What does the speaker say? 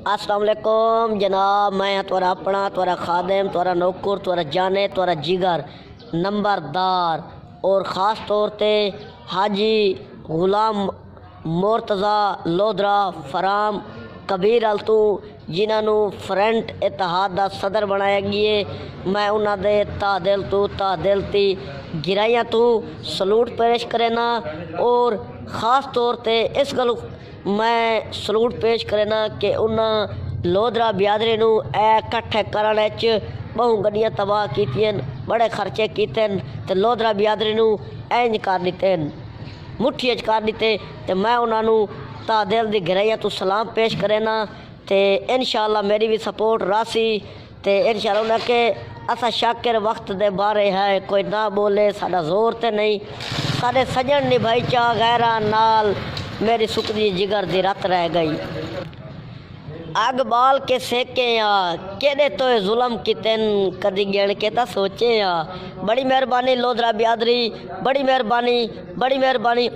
अस्सलाम वालेकुम जनाब, मैं तुरा अपना तुरा खादिम तुरा नौकर तुरा जाने तुरा जिगर नंबरदार और ख़ास तौर पे हाजी गुलाम मुर्तज़ा लोधरा फराम कबीर अलतू जिन्होंने फ्रंट इतिहाद का सदर बनाया गया। मैं उन्होंने तादिल ती गिराइया तू सलूट पेश करेना और ख़ास तौर पे इस गल मैं सलूट पेश करेना कि उन्हें लोधरा बिरादरी नू इकट्ठे करने बहु गड्डियां तबाह कीतियां, बड़े खर्चे कीते ते लोधरा बिरादरी नू इंज कर दिते, मुट्ठी च कर दिते। ते मैं उन्होंने तादिल दी गिराइया तू सलाम पेश करेना ते इंशाअल्लाह मेरी भी सपोर्ट रासी ते इंशाअल्लाह उन्हें के असा शाकिर वक्त दे बारे है कोई ना बोले साडा जोर ते नहीं, साडे सजन निभाई चा गैरा नाल मेरी सुकदी जिगर दी रत रह गई। अग बाल के सेके केदे तो जुल्म कितन कदी गिण के ता सोचे बड़ी मेहरबानी लोधरा बिरादरी, बड़ी मेहरबानी बड़ी मेहरबानी।